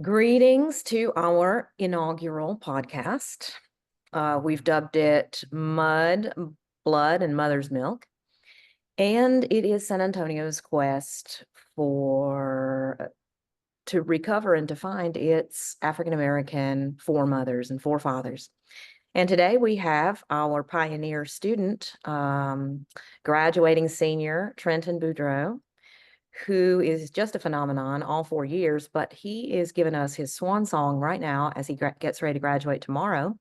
Greetings to our inaugural podcast. We've dubbed it Mud, Blood, and Mother's Milk. And it is San Antonio's quest to recover and to find its African-American foremothers and forefathers. And today we have our pioneer student, graduating senior, Trenton Boudreaux, who is just a phenomenon all 4 years, but he is giving us his swan song right now as he gets ready to graduate tomorrow.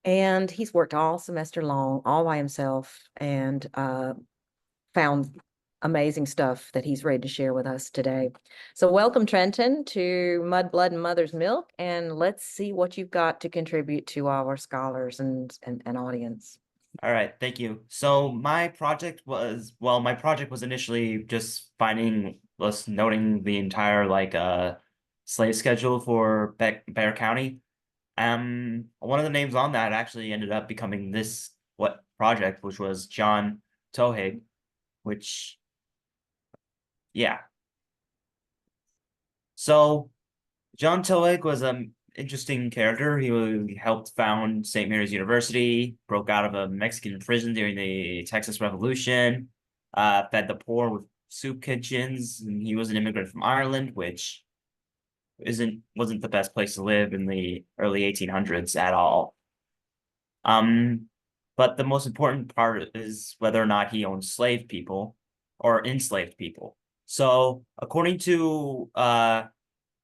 And he's worked all semester long, all by himself, and found amazing stuff that he's ready to share with us today. So welcome, Trenton, to Mud, Blood, and Mother's Milk, and let's see what you've got to contribute to our scholars and audience. All right, thank you. So my project was initially just noting the entire slave schedule for Bexar County. One of the names on that actually ended up becoming this project, which was John Twohig, which yeah. So John Twohig was an interesting character. He helped found St. Mary's University, broke out of a Mexican prison during the Texas Revolution, fed the poor with soup kitchens, and he was an immigrant from Ireland, which wasn't the best place to live in the early 1800s at all. But the most important part is whether or not he owned slave people or enslaved people. So according to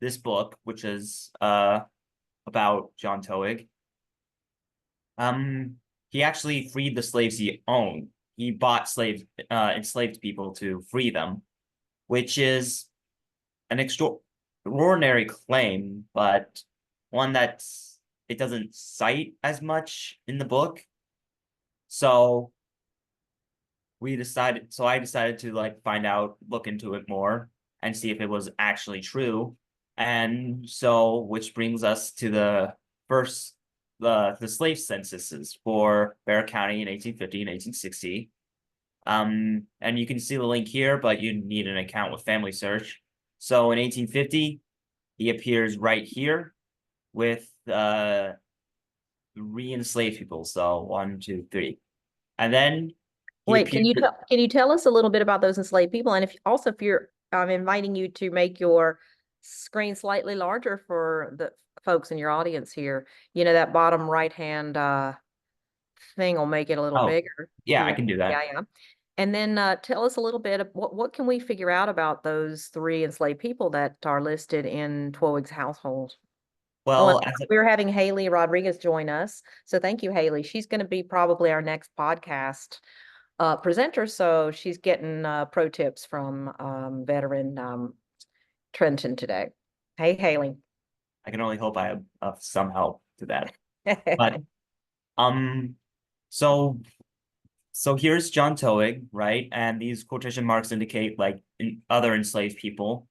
this book, which is about John Twohig, he actually freed the slaves he owned. He bought enslaved people to free them, which is an extraordinary claim, but one that it doesn't cite as much in the book. So I decided to look into it more and see if it was actually true. And so, which brings us to the slave censuses for Bexar County in 1850 and 1860. And you can see the link here, but you need an account with Family Search. So in 1850, he appears right here with re-enslaved people. So 1, 2, 3. And then Wait, can you tell us a little bit about those enslaved people? And if you're I'm inviting you to make your screen slightly larger for the folks in your audience here. You know, that bottom right hand thing will make it a little bigger. Yeah, I can do that. Yeah. And then tell us a little bit of what can we figure out about those three enslaved people that are listed in Twohig's household? Well, we're having Haley Rodriguez join us. So thank you, Haley. She's going to be probably our next podcast presenter. So she's getting pro tips from veteran Trenton today. Hey, Haley. I can only hope I have some help to that. But so here's John Twohig, right? And these quotation marks indicate other enslaved people.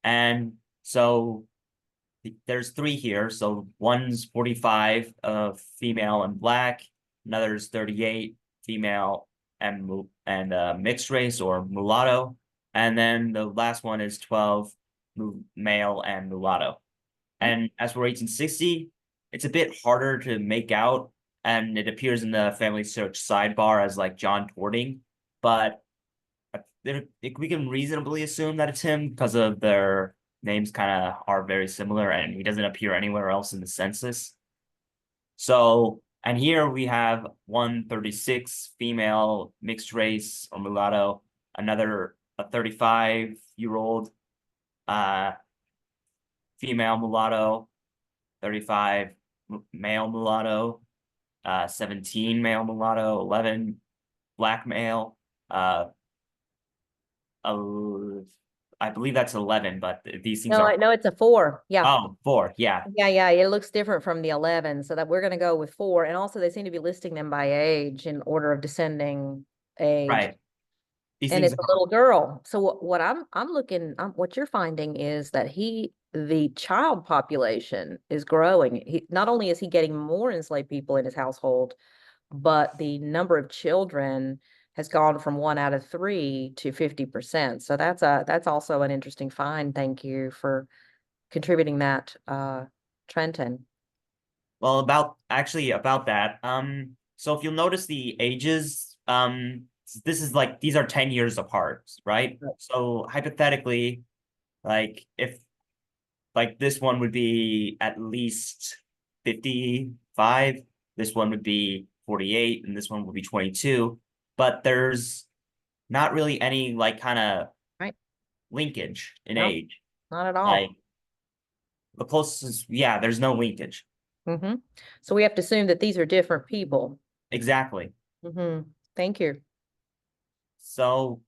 And so there's three here. So one's 45, female and black. Another's 38, female and mixed race or mulatto. And then the last one is 12, male and mulatto. And as for 1860, it's a bit harder to make out, and it appears in the Family Search sidebar as John Twohig, but we can reasonably assume that it's him because of their names kind of are very similar, and he doesn't appear anywhere else in the census. So, and here we have 136 female mixed race or mulatto, a 35-year-old female mulatto, 35 male mulatto, 17 male mulatto, 11 black male, I believe that's 11, but these things are... No, it's a 4. Yeah. Oh, 4. Yeah. Yeah. It looks different from the 11, so that we're going to go with 4. And also they seem to be listing them by age in order of descending age. Right. And it's a little girl. So what what you're finding is that the child population is growing. Not only is he getting more enslaved people in his household, but the number of children has gone from 1 out of 3 to 50%. So that's also an interesting find. Thank you for contributing that, Trenton. Well, about that. So if you'll notice the ages, this is like these are 10 years apart, right? Right. So hypothetically, like if like this one would be at least 55, this one would be 48, and this one would be 22. But there's not really any like kind of Right. linkage in No, age. not at all. Like the closest, yeah, there's no linkage. Mm-hmm. So we have to assume that these are different people. Exactly. Mm-hmm. Thank you. So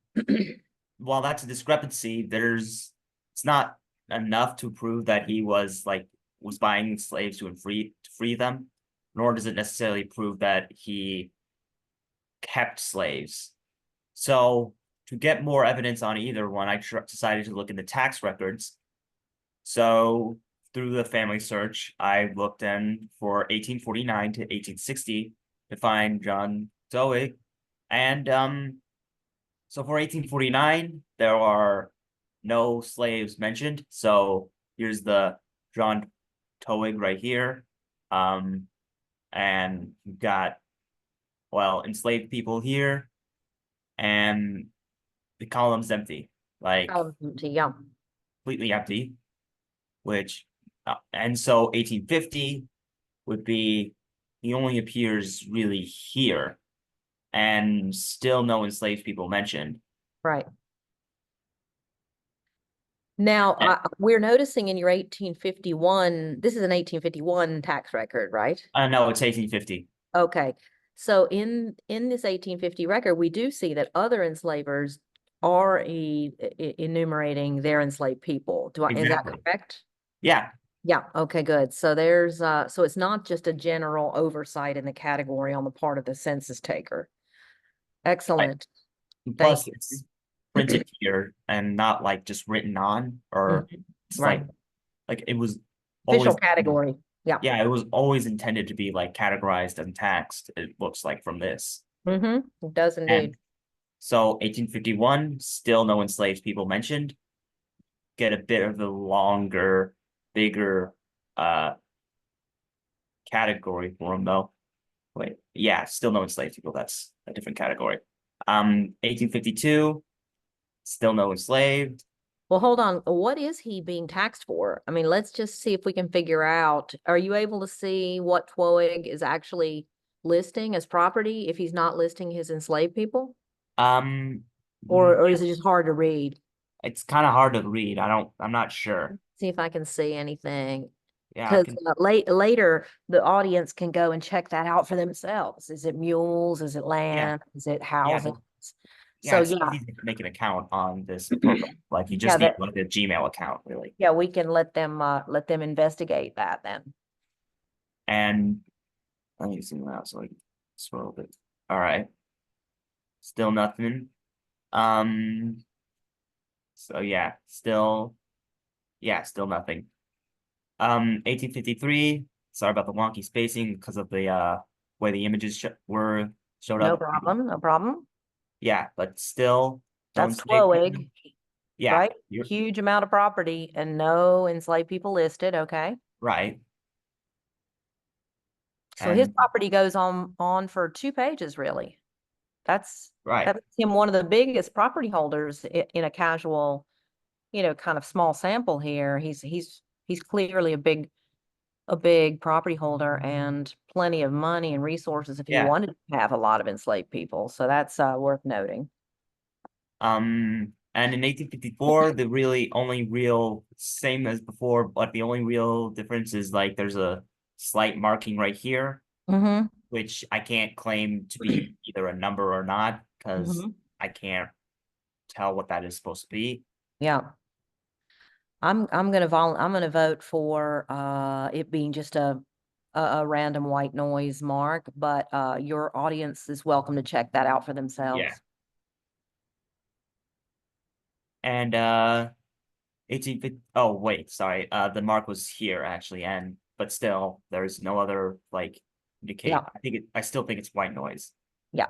while that's a discrepancy, it's not enough to prove that he was buying slaves to free them, nor does it necessarily prove that he kept slaves. So to get more evidence on either one, decided to look in the tax records. So through the family search, I looked in for 1849 to 1860 to find John Twohig, and so for 1849, there are no slaves mentioned. So here's the John Twohig right here. And you've got, well, enslaved people here, and the column's empty, like Yeah. completely empty, which, and so 1850 would be, he only appears really here, and still no enslaved people mentioned. Right. Now, And, we're noticing in your 1851, this is an 1851 tax record, right? no, it's 1850. Okay. So in this 1850 record, we do see that other enslavers are enumerating their enslaved people. Is that Exactly. correct? Yeah. Yeah, okay, good. So there's so it's not just a general oversight in the category on the part of the census taker. Right. Excellent. Thank Plus, you. it's printed here and not like just written on, or Mhm. it's Right. like it was Official always, category. Yeah. yeah, it was always intended to be like categorized and taxed. It looks like from this. It does And indeed. so 1851, still no enslaved people mentioned. Get a bit of the longer, bigger uh category for them though. Wait, yeah, still no enslaved people. That's a different category. 1852, still no enslaved. Well, hold on. What is he being taxed for? I mean, let's just see if we can figure out. Are you able to see what Twohig is actually listing as property if he's not listing his enslaved people? Um, Or is it just hard to read? it's kind of hard to read. I'm not sure. See if I can see anything. Yeah, I Because can. later the audience can go and check that out for themselves. Is it mules? Is it Yeah, land? Is it yeah, housing? yeah. So It's yeah, easy to make an account on this program. Like you yeah, just need like a Gmail account, really. yeah, we can let them investigate that then. And let me zoom out so I can scroll a bit. All right, still nothing. Um, so still nothing. 1853. Sorry about the wonky spacing because of the way the images were showed No up. problem, no problem. Yeah, but still no That's enslaved people. Twohig, Yeah, right? you're Huge amount of property and no enslaved people listed, okay? right. So his And property goes on for 2 pages, really. That's right. that makes him one of the biggest property holders in a casual, kind of small sample here. He's clearly a big property holder and plenty of money and resources if he Yeah. wanted to have a lot of enslaved people. So that's worth noting. And in 1854, the really only real same as before, but the only real difference is like there's a slight marking right here, Mm-hmm. which I can't claim to be either a number or not because Mm-hmm. I can't tell what that is supposed to be. Yeah. I'm gonna vote for it being just a random white noise mark, but your audience is welcome to check that out for Yeah. themselves. And 1850, oh wait, sorry. The mark was here actually, and but still there's no other like indicate. Yeah, I still think it's white noise. yeah,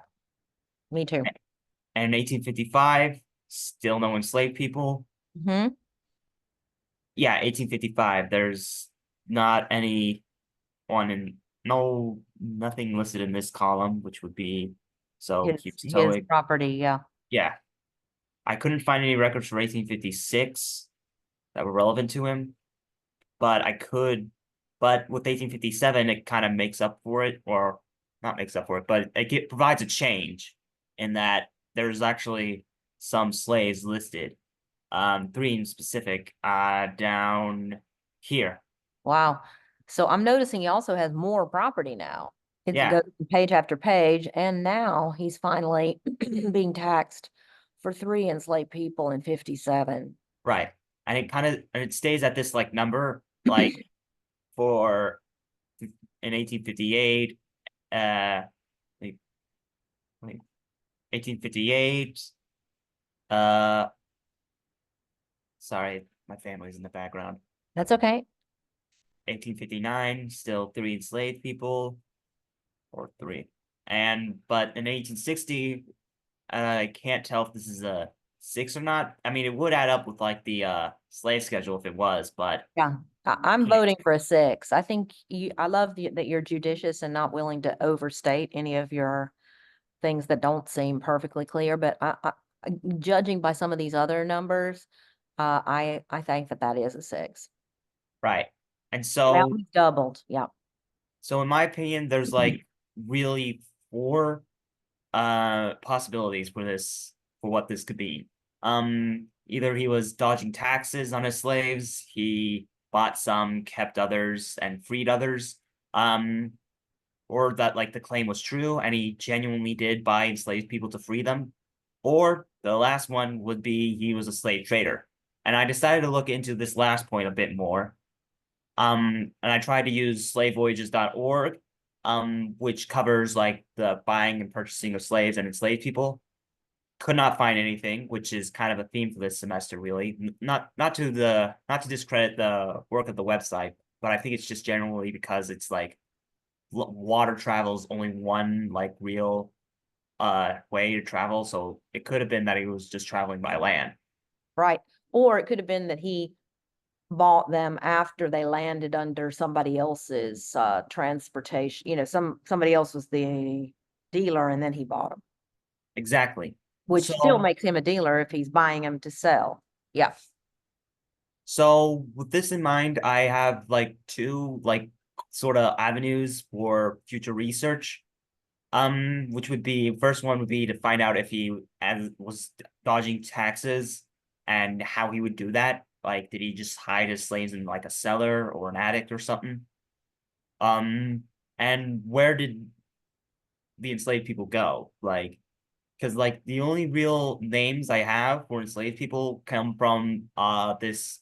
me too. And in 1855, still no enslaved people. Hmm. yeah, 1855. There's not any one in nothing listed in this column, which would be so here's His Twohig. property, yeah. Yeah, I couldn't find any records for 1856 that were relevant to him, but I could. But with 1857, it kind of makes up for it, or not makes up for it, but provides a change in that there's actually some slaves listed, three in specific, down here. Wow. So I'm noticing he also has more property now. It Yeah, goes page after page, and now he's finally being taxed for 3 enslaved people in 57. right. And it stays at this like number, like for in 1858, like, like 1858, uh, sorry, my family's in the background. That's okay. 1859, still three enslaved people, or three. But in 1860, I can't tell if this is a six or not. I mean, it would add up with like the slave schedule if it was, but Yeah. I'm can't. voting for a 6. I think I love that you're judicious and not willing to overstate any of your things that don't seem perfectly clear. But judging by some of these other numbers, I think that is a 6. Right. And Now so, he's doubled. Yeah. in my opinion, there's like really four possibilities for what this could be. Either he was dodging taxes on his slaves, he bought some, kept others, and freed others. Um, or that like the claim was true and he genuinely did buy enslaved people to free them. Or the last one would be he was a slave trader. And I decided to look into this last point a bit more. And I tried to use slavevoyages.org, which covers like the buying and purchasing of slaves and enslaved people. Could not find anything, which is kind of a theme for this semester, really. Not to discredit the work of the website, but I think it's just generally because it's like water travel is only one like real way to travel. So it could have been that he was just traveling by land. Right. Or it could have been that he bought them after they landed under somebody else's transportation. Somebody else was the dealer and then he bought them, Exactly. which still So makes him a dealer if he's buying them to sell. Yeah. so with this in mind, I have like two like sort of avenues for future research. Which would be first one would be to find out if he was dodging taxes and how he would do that. Like, did he just hide his slaves in like a cellar or an attic or something? Um, and where did the enslaved people go? Like, because like the only real names I have for enslaved people come from this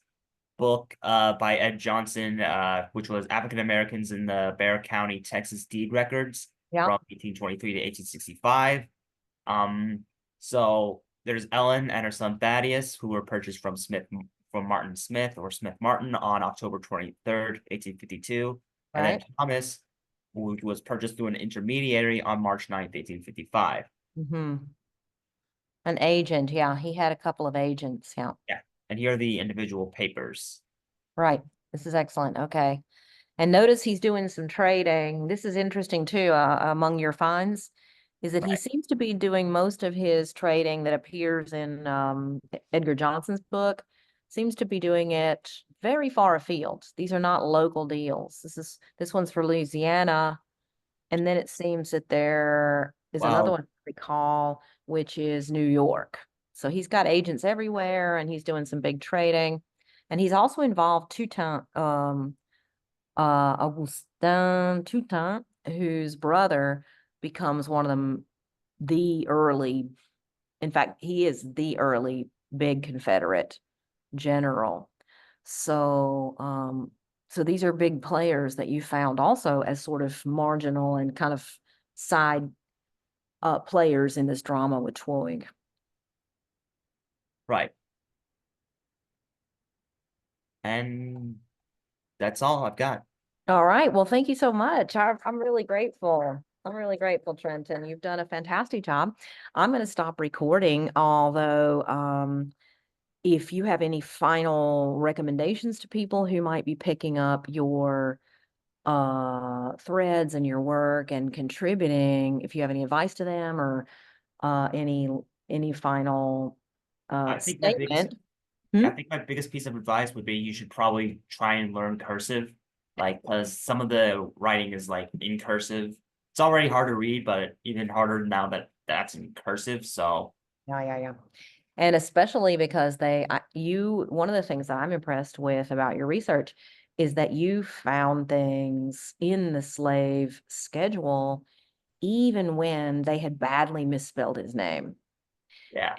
book by Ed Johnson, which was African Americans in the Bexar County, Texas deed records Yeah. from 1823 to 1865. Um, so there's Ellen and her son Thaddeus, who were purchased from Martin Smith or Smith Martin on October 23rd, 1852. And then Right. Thomas, who was purchased through an intermediary on March 9th, 1855. Mm-hmm. An agent. Yeah. He had a couple of agents. Yeah. Yeah. And here are the individual papers. Right. This is excellent. Okay. And notice he's doing some trading. This is interesting too, among your finds, is that he Right. seems to be doing most of his trading that appears in Edgar Johnson's book, seems to be doing it very far afield. These are not local deals. This one's for Louisiana. And then it seems that there is another Well, one I recall, which is New York. So he's got agents everywhere and he's doing some big trading. And he's also involved two times Augustin Toutant, whose brother becomes one of them, the early, in fact, he is the early big Confederate general. So, so these are big players that you found also as sort of marginal and kind of side players in this drama with Twohig. right. And that's all I've got. All right. Well, thank you so much. I'm really grateful. I'm really grateful, Trenton. You've done a fantastic job. I'm going to stop recording, although if you have any final recommendations to people who might be picking up your threads and your work and contributing, if you have any advice to them or any final I think my biggest statement. Hmm? I think my biggest piece of advice would be you should probably try and learn cursive, like because some of the writing is like in cursive. It's already hard to read, but even harder now that that's in cursive. So Yeah. And especially because one of the things that I'm impressed with about your research is that you found things in the slave schedule, even when they had badly misspelled his name. yeah,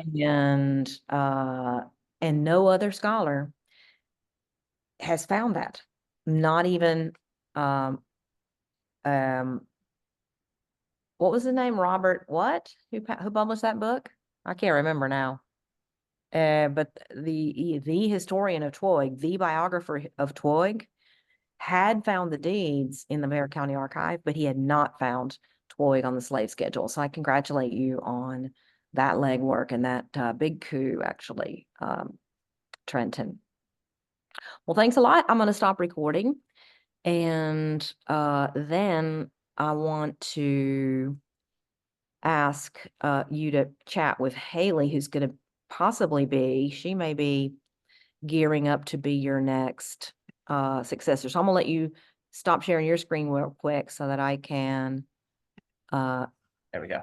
And no other scholar has found that. Not even um um what was his name? Robert what? Who published that book? I can't remember now. But the historian of Twohig, the biographer of Twohig, had found the deeds in the Bexar County Archive, but he had not found Twohig on the slave schedule. So I congratulate you on that legwork and that big coup, actually, Trenton. Well, thanks a lot. I'm going to stop recording, and then I want to ask you to chat with Haley, who's going to she may be gearing up to be your next successor. So I'm gonna let you stop sharing your screen real quick so that I can there we go.